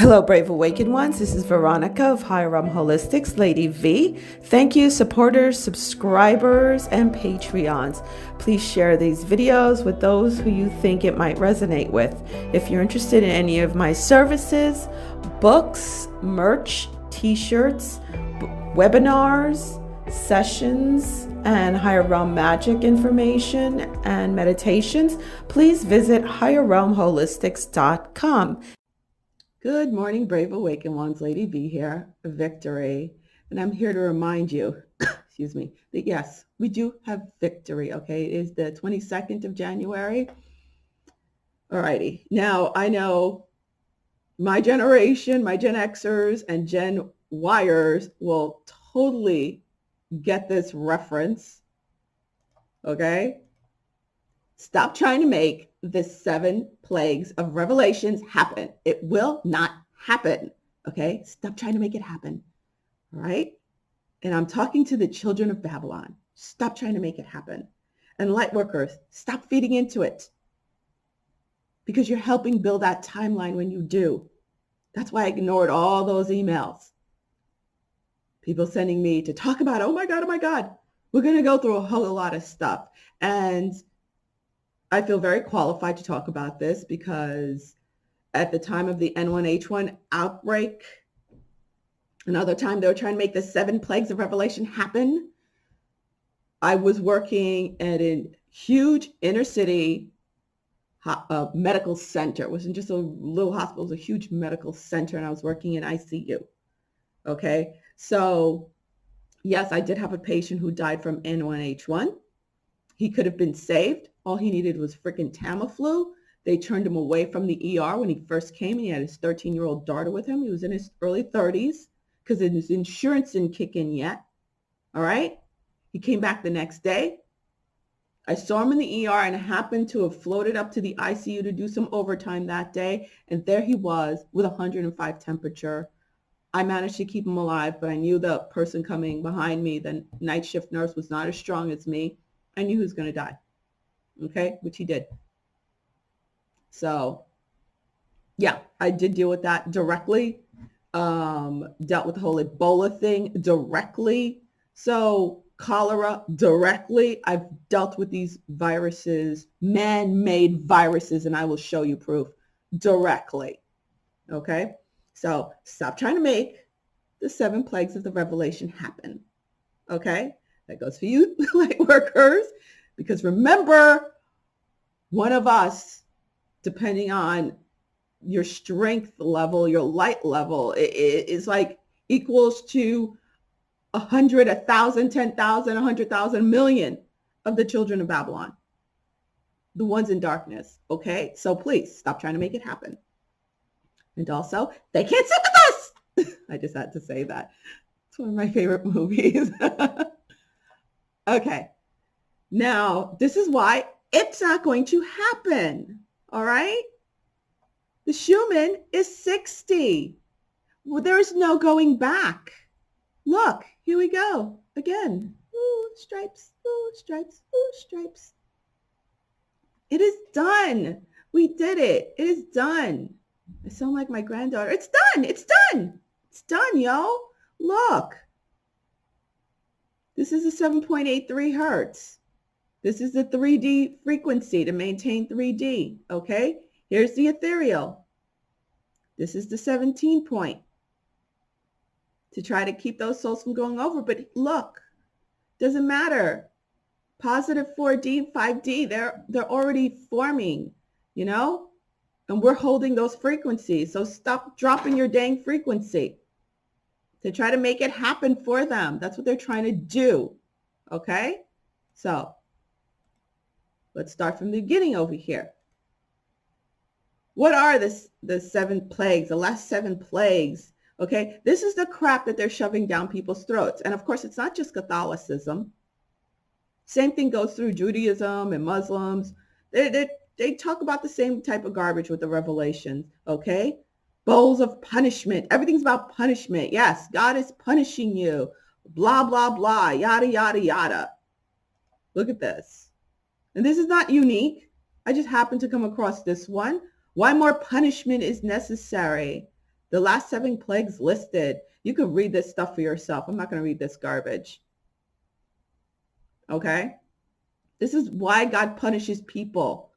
Hello, Brave Awakened Ones. This is Veronica of Higher Realm Holistics, Lady V. Thank you, supporters, subscribers, and Patreons. Please share these videos with those who you think it might resonate with. If you're interested in any of my services, books, merch, t-shirts, webinars, sessions, and higher realm magic information and meditations, please visit higherrealmholistics.com. Good morning, Brave Awakened Ones. Lady V here, victory. And I'm here to remind you, excuse me, that yes, we do have victory, okay? It is the 22nd of January. Alrighty. Now, I know my generation, my Gen Xers and Gen Yers will totally get this reference, okay? Stop trying to make the 7 plagues of Revelations happen. It will not happen, okay? Stop trying to make it happen, all right? And I'm talking to the children of Babylon. Stop trying to make it happen. And light workers, stop feeding into it because you're helping build that timeline when you do. That's why I ignored all those emails. People sending me to talk about, oh my God, we're going to go through a whole lot of stuff. And I feel very qualified to talk about this because at the time of the N1H1 outbreak, another time they were trying to make the 7 plagues of Revelation happen. I was working at a huge inner city medical center. It wasn't just a little hospital, it was a huge medical center, and I was working in ICU. Okay, so yes, I did have a patient who died from N1H1. He could have been saved. All he needed was freaking Tamiflu. They turned him away from the ER when he first came. He had his 13-year-old daughter with him. He was in his early 30s because his insurance didn't kick in yet. All right. He came back the next day. I saw him in the ER and happened to have floated up to the ICU to do some overtime that day. And there he was with 105 temperature. I managed to keep him alive, but I knew the person coming behind me, the night shift nurse, was not as strong as me. I knew he was going to die. Okay, which he did. So, yeah, I did deal with that directly. Dealt with the whole Ebola thing directly. So, cholera directly. I've dealt with these viruses, man-made viruses, and I will show you proof directly. Okay, so stop trying to make the 7 plagues of the Revelation happen. Okay, that goes for you, light workers. Because remember, one of us, depending on your strength level, your light level, is like equals to 100, 1,000, 10,000, 100,000, million of the children of Babylon, the ones in darkness. Okay, so please stop trying to make it happen. And also, they can't sit with us. I just had to say that. It's one of my favorite movies. Okay. Now, this is why it's not going to happen, all right? The Schumann is 60. Well, there's no going back. Look, here we go again. Ooh, stripes, ooh, stripes, ooh, stripes. It is done. We did it. It is done. I sound like my granddaughter. It's done. It's done. It's done, yo. Look. This is a 7.83 hertz. This is the 3D frequency to maintain 3D, okay? Here's the ethereal. This is the 17 point to try to keep those souls from going over. But look, doesn't matter. Positive 4D, 5D, they're already forming, you know? And we're holding those frequencies. So stop dropping your dang frequency to try to make it happen for them. That's what they're trying to do, okay? So let's start from the beginning over here. What are the 7 plagues, the last 7 plagues? Okay, this is the crap that they're shoving down people's throats. And of course, it's not just Catholicism. Same thing goes through Judaism and Muslims. They talk about the same type of garbage with the Revelations, okay? Bowls of punishment. Everything's about punishment. Yes, God is punishing you. Blah, blah, blah, yada, yada, yada. Look at this. And this is not unique. I just happened to come across this one. Why more punishment is necessary? The last 7 plagues listed. You can read this stuff for yourself. I'm not going to read this garbage. Okay? This is why God punishes people.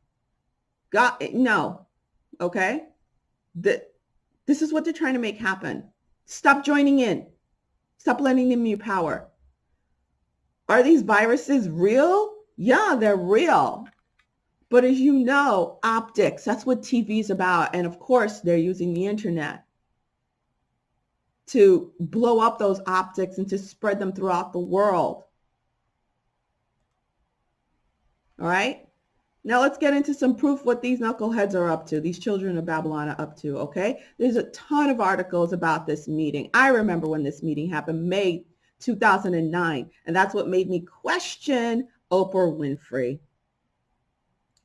God, no. Okay? This is what they're trying to make happen. Stop joining in. Stop letting them use power. Are these viruses real? Yeah, they're real. But as you know, optics, that's what TV is about. And of course, they're using the internet to blow up those optics and to spread them throughout the world. All right? Now let's get into some proof what these knuckleheads are up to, these children of Babylon are up to, okay? There's a ton of articles about this meeting. I remember when this meeting happened, May 2009, and that's what made me question Oprah Winfrey.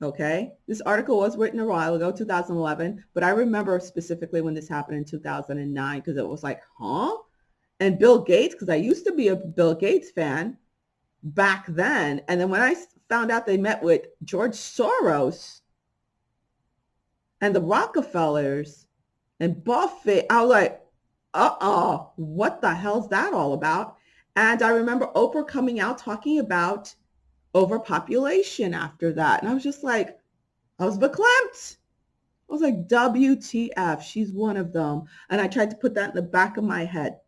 Okay, this article was written a while ago, 2011, but I remember specifically when this happened in 2009 because it was like, huh? And Bill Gates, because I used to be a Bill Gates fan back then. And then when I found out they met with George Soros and the Rockefellers and Buffett, I was like, what the hell's that all about? And I remember Oprah coming out talking about overpopulation after that. And I was just like, I was verklempt. I was like, WTF, she's one of them. And I tried to put that in the back of my head.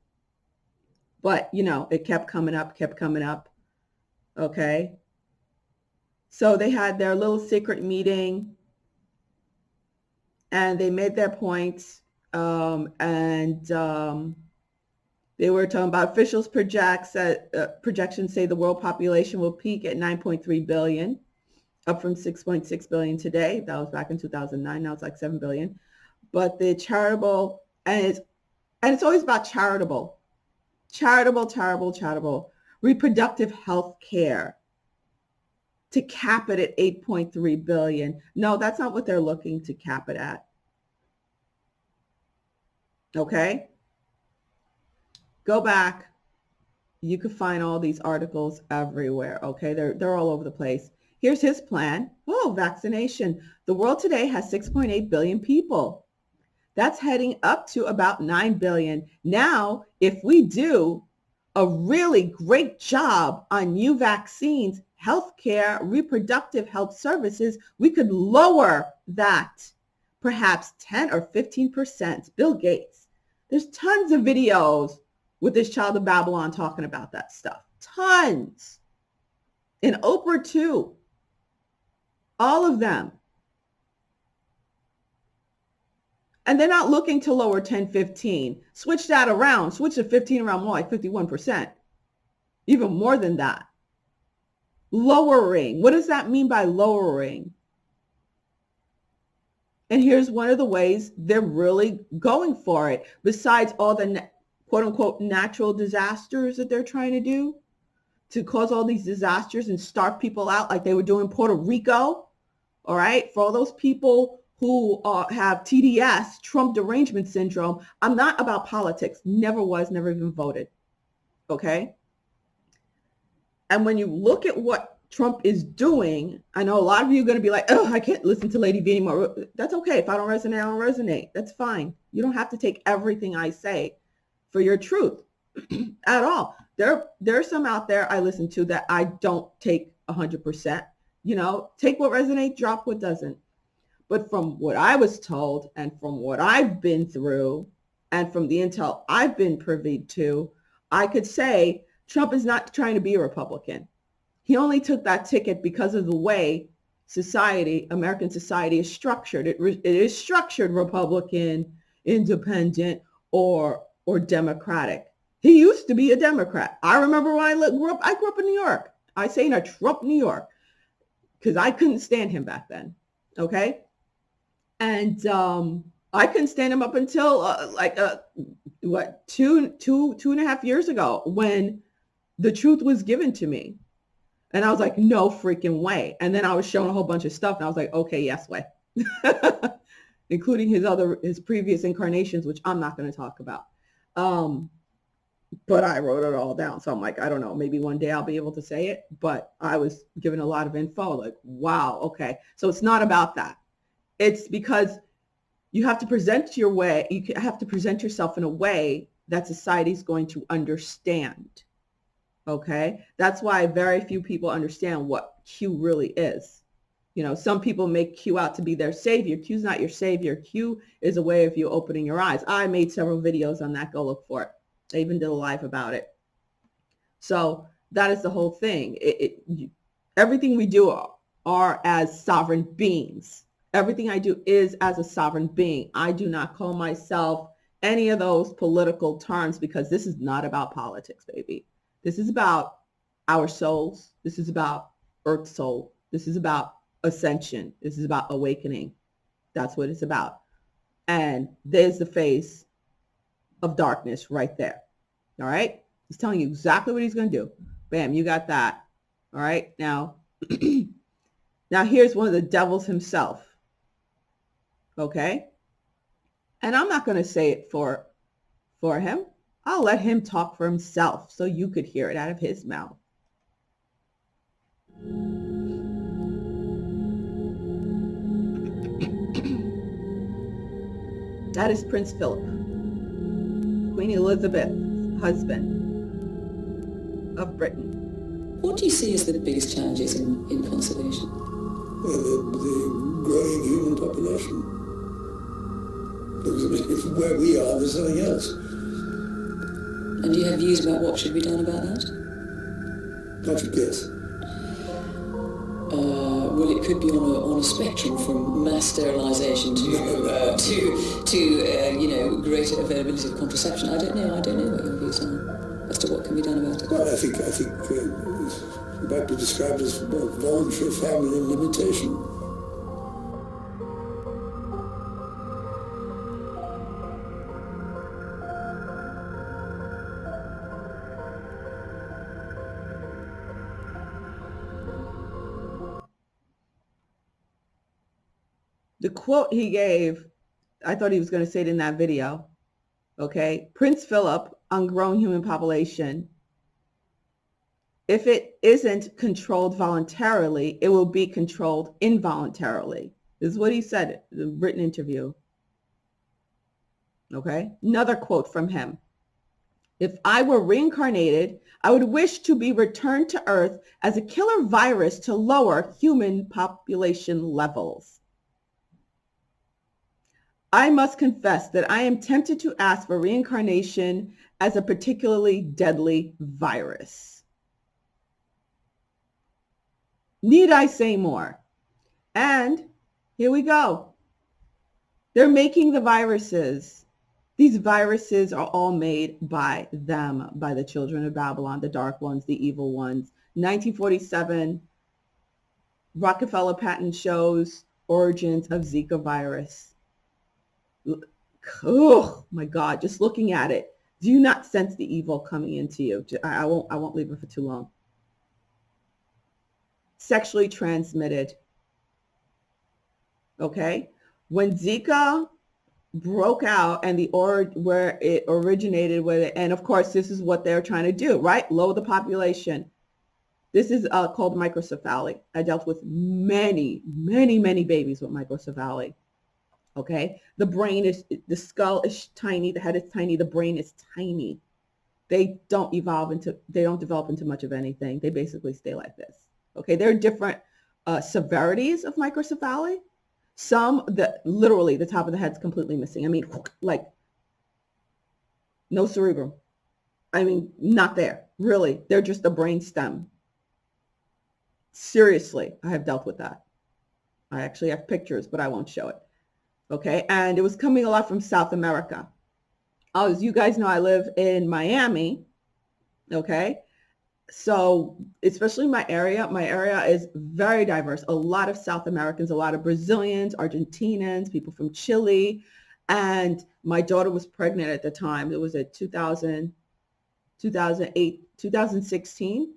But, you know, it kept coming up. Okay. So they had their little secret meeting and they made their points. They were talking about officials projections say the world population will peak at 9.3 billion, up from 6.6 billion today. That was back in 2009. Now it's like 7 billion. But the charitable, and it's always about charitable, reproductive health care to cap it at 8.3 billion. No, that's not what they're looking to cap it at. Okay? Go back. You can find all these articles everywhere. Okay, they're all over the place. Here's his plan. Oh, vaccination. The world today has 6.8 billion people. That's heading up to about 9 billion. Now, if we do a really great job on new vaccines, healthcare, reproductive health services, we could lower that perhaps 10 or 15%. Bill Gates. There's tons of videos with this child of Babylon talking about that stuff. Tons. And Oprah too. All of them. And they're not looking to lower 10, 15. Switch that around. Switch the 15 around more like 51%. Even more than that. Lowering. What does that mean by lowering? And here's one of the ways they're really going for it. Besides all the quote unquote natural disasters that they're trying to do to cause all these disasters and starve people out like they were doing in Puerto Rico. All right. For all those people who have TDS, Trump derangement syndrome. I'm not about politics. Never was, never even voted. Okay. And when you look at what Trump is doing, I know a lot of you are going to be like, oh, I can't listen to Lady V anymore. That's okay. If I don't resonate, I don't resonate. That's fine. You don't have to take everything I say for your truth at all. There's some out there I listen to that I don't take 100%. You know, take what resonates, drop what doesn't. But from what I was told and from what I've been through and from the intel I've been privy to, I could say Trump is not trying to be a Republican. He only took that ticket because of the way society, American society is structured. It is structured Republican, independent, or Democratic. He used to be a Democrat. I remember when I grew up in New York. I say in a Trump, New York, because I couldn't stand him back then. Okay. And I couldn't stand him up until two and a half years ago when the truth was given to me. And I was like, no freaking way. And then I was shown a whole bunch of stuff and I was like, okay, yes way. Including his previous incarnations, which I'm not going to talk about. But I wrote it all down. So I'm like, I don't know, maybe one day I'll be able to say it, but I was given a lot of info like, wow. Okay. So it's not about that. It's because You have to present your way. You have to present yourself in a way that society is going to understand. Okay. That's why very few people understand what Q really is. You know, some people make Q out to be their savior. Q's not your savior. Q is a way of you opening your eyes. I made several videos on that. Go look for it. I even did a live about it. So that is the whole thing. Everything we do are as sovereign beings. Everything I do is as a sovereign being. I do not call myself any of those political terms because this is not about politics, baby. This is about our souls. This is about Earth soul. This is about ascension. This is about awakening. That's what it's about. And there's the face of darkness right there. All right. He's telling you exactly what he's going to do. Bam, you got that. All right. Now, now here's one of the devils himself. Okay. And I'm not going to say it for him. I'll let him talk for himself so you could hear it out of his mouth. That is Prince Philip, Queen Elizabeth's husband of Britain. What do you see as the biggest challenges in conservation? Well, the growing human population. Because where we are, there's nothing else. And do you have views about what should be done about that? Not your guess. Well, it could be on a spectrum from mass sterilisation to greater availability of contraception. I don't know what your views are as to what can be done about it. Well, I think it might be described as voluntary family limitation. The quote he gave, I thought he was going to say it in that video. Okay. Prince Philip on growing human population. If it isn't controlled voluntarily, it will be controlled involuntarily. This is what he said in the written interview. Okay. Another quote from him. If I were reincarnated, I would wish to be returned to Earth as a killer virus to lower human population levels. I must confess that I am tempted to ask for reincarnation as a particularly deadly virus. Need I say more? And here we go. They're making the viruses. These viruses are all made by them, by the children of Babylon, the dark ones, the evil ones. 1947, Rockefeller patent shows origins of Zika virus. Oh my God, just looking at it. Do you not sense the evil coming into you? I won't leave it for too long. Sexually transmitted. Okay. When Zika broke out and where it originated with it, and of course, this is what they're trying to do, right? Lower the population. This is called microcephaly. I dealt with many, many, many babies with microcephaly. Okay. The skull is tiny. The head is tiny. The brain is tiny. They don't develop into much of anything. They basically stay like this. Okay. There are different severities of microcephaly. Some that literally the top of the head's completely missing. I mean, like no cerebrum. I mean, not there. Really. They're just a brain stem. Seriously, I have dealt with that. I actually have pictures, but I won't show it. Okay. And it was coming a lot from South America. As you guys know, I live in Miami. Okay. So especially my area is very diverse. A lot of South Americans, a lot of Brazilians, Argentinians, people from Chile. And my daughter was pregnant at the time. It was at 2008, 2016.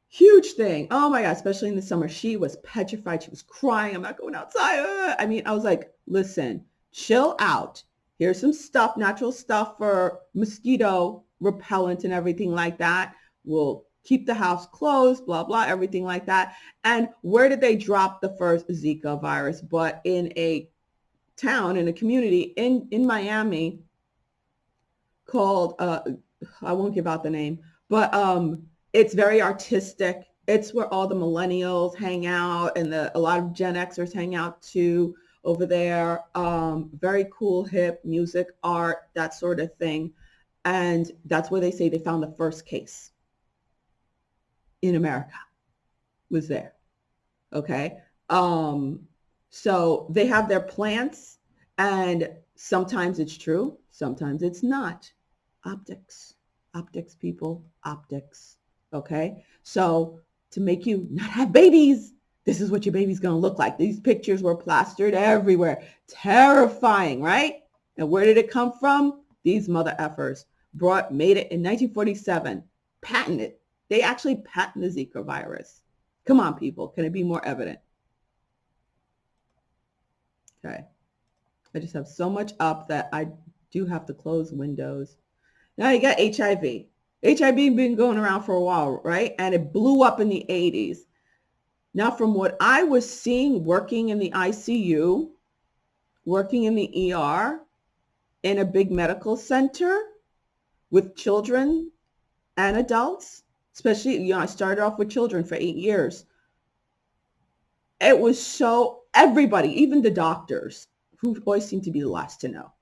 Huge thing. Oh my God, especially in the summer. She was petrified. She was crying. I'm not going outside. I mean, I was like, listen, chill out. Here's some stuff, natural stuff for mosquito repellent and everything like that. We'll keep the house closed, blah, blah, everything like that. And where did they drop the first Zika virus? But in a town in a community in Miami called I won't give out the name, but it's very artistic. It's where all the millennials hang out and a lot of Gen Xers hang out too over there. Very cool, hip music, art, that sort of thing. And that's where they say they found the first case in America was there. Okay. So they have their plants, and sometimes it's true, sometimes it's not. Optics, optics, people, optics. Okay. So to make you not have babies, this is what your baby's going to look like. These pictures were plastered everywhere. Terrifying, right? And where did it come from? These mother effers made it in 1947, patented. They actually patented the Zika virus. Come on, people. Can it be more evident? Okay. I just have so much up that I do have to close windows. Now you got HIV. HIV been going around for a while, right? And it blew up in the 80s. Now, from what I was seeing working in the ICU, working in the ER, in a big medical center with children and adults, especially, I started off with children for 8 years. It was so, everybody, even the doctors, who always seem to be the last to know,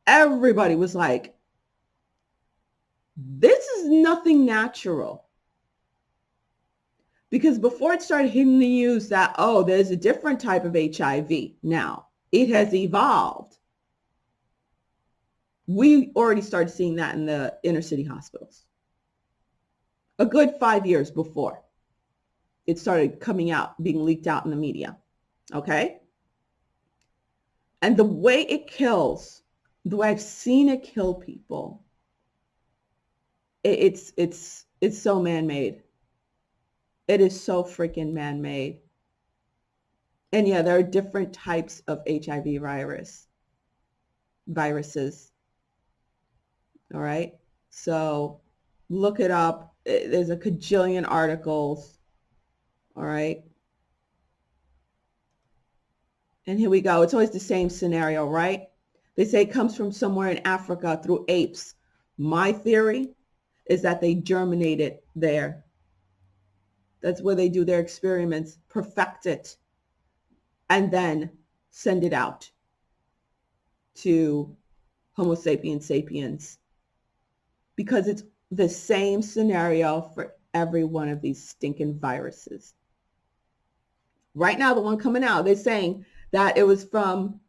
everybody was like, this is nothing natural. Because before it started hitting the news that, oh, there's a different type of HIV now, it has evolved. We already started seeing that in the inner city hospitals. A good 5 years before it started coming out, being leaked out in the media. Okay? And the way it kills, the way I've seen it kill people, it's so man-made. It is so freaking man-made. And yeah, there are different types of HIV viruses. All right. So look it up. There's a cajillion articles. All right. And here we go. It's always the same scenario, right? They say it comes from somewhere in Africa through apes. My theory is that they germinated there. That's where they do their experiments, perfect it, and then send it out to Homo sapiens sapiens. Because it's the same scenario for every one of these stinking viruses. Right now, the one coming out, they're saying that it was from,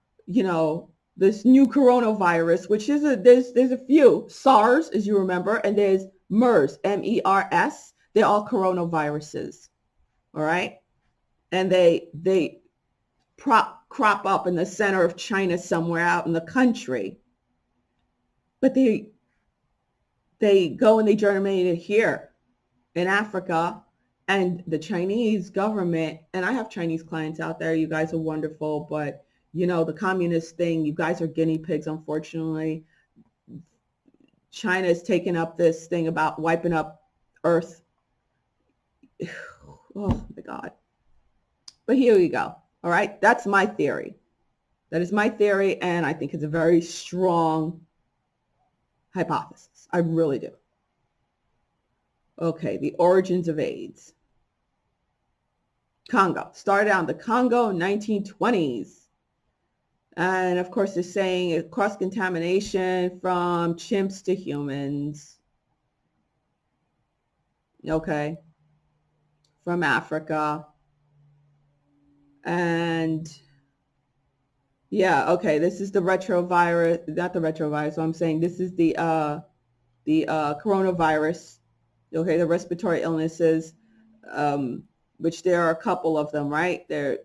this new coronavirus, which is there's a few. SARS, as you remember, and there's MERS, MERS. They're all coronaviruses. All right. And they crop up in the center of China somewhere out in the country. But they go and they germinate it here in Africa, and the Chinese government, and I have Chinese clients out there, you guys are wonderful, but the communist thing, you guys are guinea pigs, unfortunately. China has taken up this thing about wiping up Earth. Oh my God. But here we go. All right. That's my theory. That is my theory. And I think it's a very strong hypothesis. I really do. Okay. The origins of AIDS. Congo. Started out in the Congo in 1920s. And of course, they're saying cross-contamination from chimps to humans. Okay. From Africa. And yeah, okay, this is the retrovirus, not the retrovirus. So I'm saying this is the coronavirus. Okay, the respiratory illnesses, which there are a couple of them, right? They're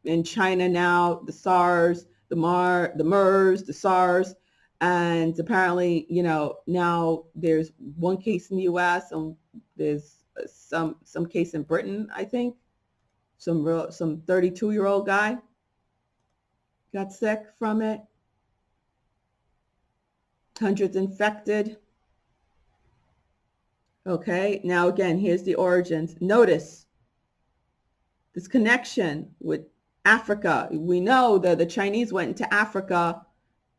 in China now, the SARS, the MERS, the SARS, and apparently, now there's one case in the U.S. and there's some case in Britain, I think. Some 32-year-old guy got sick from it. Hundreds infected. Okay, now again, here's the origins. Notice this connection with Africa. We know that the Chinese went into Africa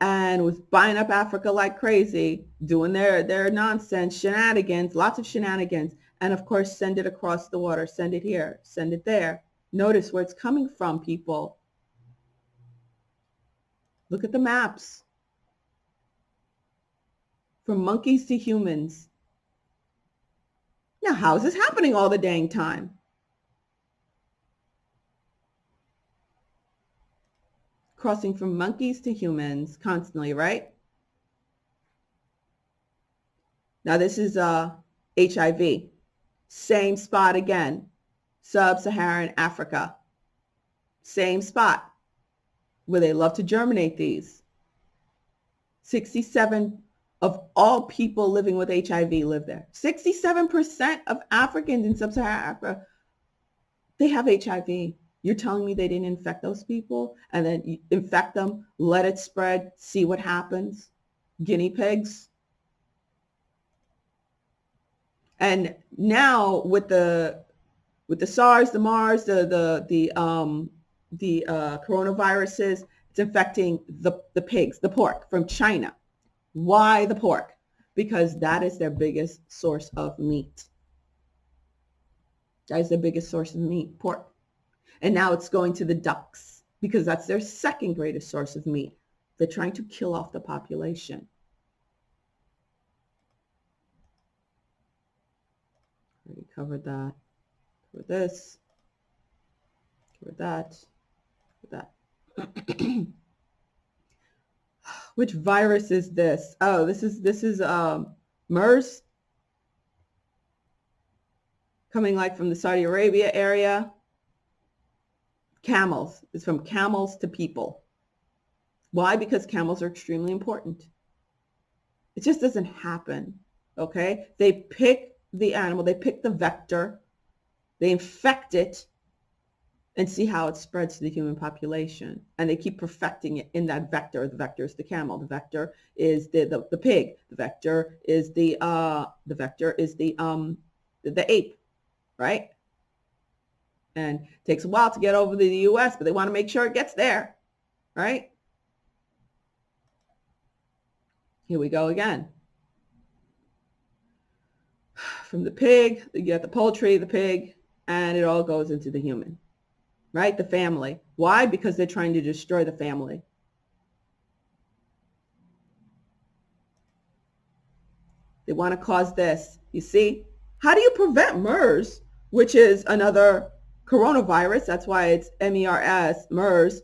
and was buying up Africa like crazy, doing their nonsense, shenanigans, lots of shenanigans. And of course, send it across the water, send it here, send it there. Notice where it's coming from, people. Look at the maps. From monkeys to humans. Now, how is this happening all the dang time? Crossing from monkeys to humans constantly, right? Now, this is HIV. Same spot again. Sub-Saharan Africa. Same spot where they love to germinate these. 67 of all people living with HIV live there. 67% of Africans in sub-Saharan Africa, they have HIV. You're telling me they didn't infect those people and then you infect them, let it spread, see what happens? Guinea pigs. And now with the SARS, the MARS, the coronaviruses, it's infecting the pigs, the pork from China. Why the pork? Because that is their biggest source of meat. That is their biggest source of meat, pork. And now it's going to the ducks because that's their second greatest source of meat. They're trying to kill off the population. Already covered that. Covered this. Covered that. Covered that. Which virus is this? Oh, this is MERS. Coming like from the Saudi Arabia area. Camels. It's from camels to people. Why? Because camels are extremely important. It just doesn't happen. Okay? They pick the animal, they pick the vector, they infect it, and see how it spreads to the human population. And they keep perfecting it in that vector. The vector is the camel. The vector is the pig. The vector is the ape, right? And it takes a while to get over to the US, but they want to make sure it gets there, right? Here we go again. From the pig, you get the poultry, the pig, and it all goes into the human, right? The family. Why? Because they're trying to destroy the family. They want to cause this. You see? How do you prevent MERS, which is another coronavirus? That's why it's MERS, MERS,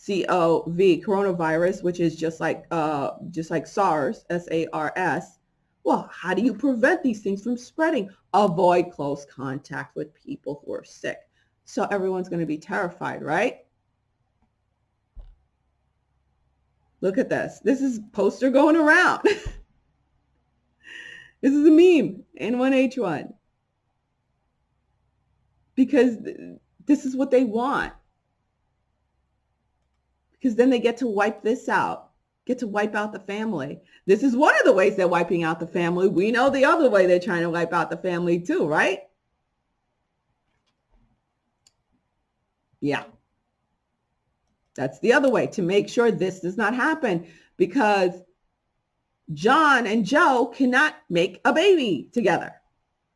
COV, coronavirus, which is just like SARS, SARS. Well, how do you prevent these things from spreading? Avoid close contact with people who are sick. So everyone's going to be terrified, right? Look at this. This is poster going around. This is a meme, N1H1. Because this is what they want. Because then they get to wipe this out, get to wipe out the family. This is one of the ways they're wiping out the family. We know the other way they're trying to wipe out the family too, right? Yeah. That's the other way, to make sure this does not happen, because John and Joe cannot make a baby together.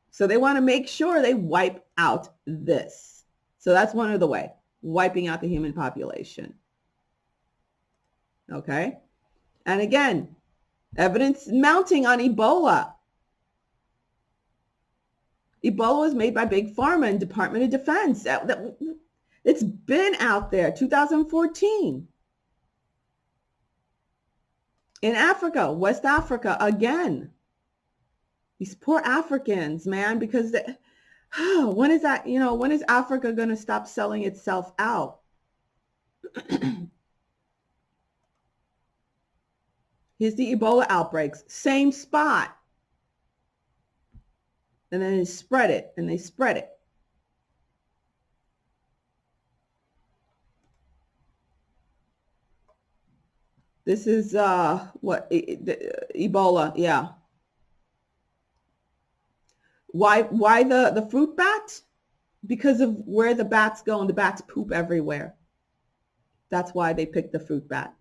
So they want to make sure they wipe out this. So that's one of the way, wiping out the human population. Okay. And again, evidence mounting on Ebola. Ebola was made by Big Pharma and Department of Defense. It's been out there, 2014. In Africa, West Africa, again. These poor Africans, man, because when is that, when is Africa going to stop selling itself out? Here's the Ebola outbreaks, same spot. And then they spread it, and they spread it. This is Ebola, yeah. Why the fruit bat? because of where the bats go, and the bats poop everywhere. That's why they picked the fruit bat.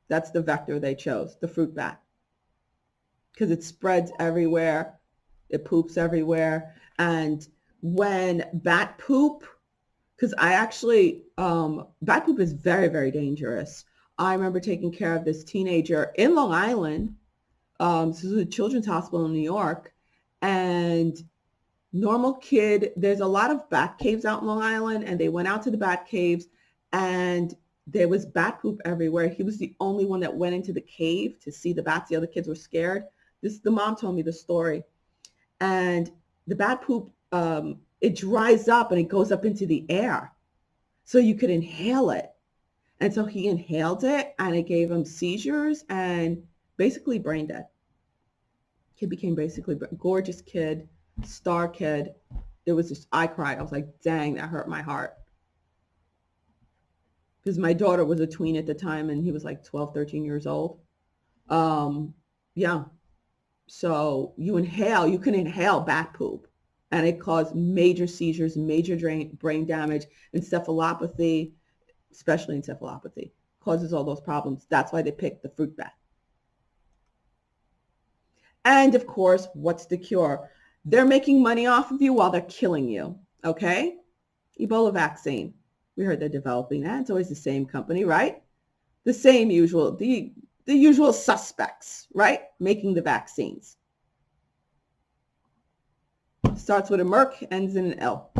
That's the vector they chose, the fruit bat, because it spreads everywhere. It poops everywhere. And when bat poop, because I actually, bat poop is very, very dangerous. I remember taking care of this teenager in Long Island. This was a children's hospital in New York. And normal kid, there's a lot of bat caves out in Long Island, and they went out to the bat caves, and there was bat poop everywhere. He was the only one that went into the cave to see the bats. The other kids were scared. The mom told me the story. And the bat poop, it dries up and it goes up into the air. So you could inhale it. And so he inhaled it, and it gave him seizures and basically brain dead. Kid became basically gorgeous kid, star kid. It was just, I cried. I was like, dang, that hurt my heart. Because my daughter was a tween at the time, and he was like 12, 13 years old. Yeah. So you can inhale bat poop, and it caused major seizures, major brain damage, encephalopathy, especially encephalopathy, causes all those problems. That's why they picked the fruit bat. And of course, what's the cure? They're making money off of you while they're killing you. Okay? Ebola vaccine. We heard they're developing that. It's always the same company, right? The same usual, the usual suspects, right? Making the vaccines. Starts with a Merck, ends in an L.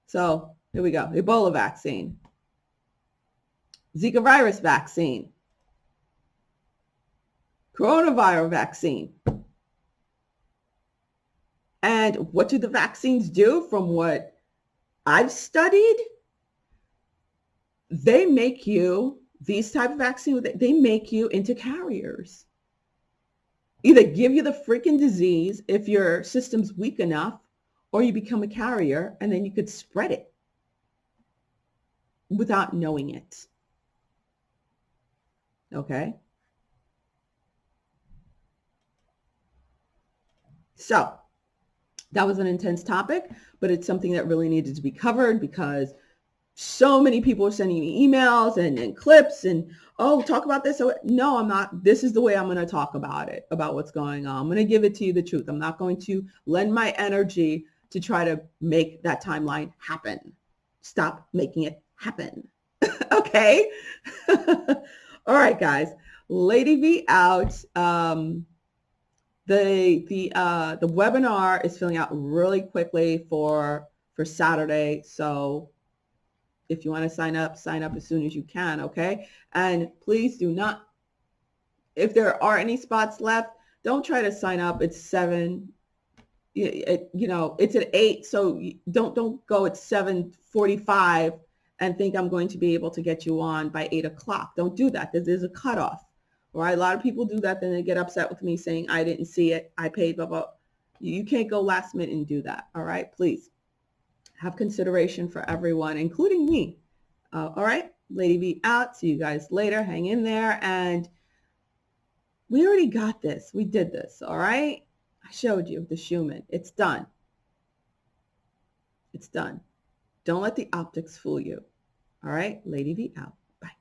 So here we go. Ebola vaccine. Zika virus vaccine. Coronavirus vaccine. And what do the vaccines do? From what I've studied, they make you, these type of vaccines, they make you into carriers. Either give you the freaking disease if your system's weak enough, or you become a carrier, and then you could spread it without knowing it. Okay? So that was an intense topic, but it's something that really needed to be covered, because so many people are sending me emails and clips and, oh, talk about this. So no, I'm not. This is the way I'm going to talk about it, about what's going on. I'm going to give it to you the truth. I'm not going to lend my energy to try to make that timeline happen. Stop making it happen. Okay? All right, guys. Lady V out. The webinar is filling out really quickly for Saturday. So if you want to sign up as soon as you can, okay? And please do not, if there are any spots left, don't try to sign up at 7. It's at 8, so don't go at 7:45 and think I'm going to be able to get you on by 8 o'clock. Don't do that. There's a cutoff. All right, a lot of people do that, then they get upset with me saying I didn't see it, I paid, blah, blah. You can't go last minute and do that. All right, please have consideration for everyone, including me. All right, Lady V out. See you guys later. Hang in there. And we already got this. We did this. All right. I showed you the Schumann. It's done. It's done. Don't let the optics fool you. All right, Lady V out. Bye.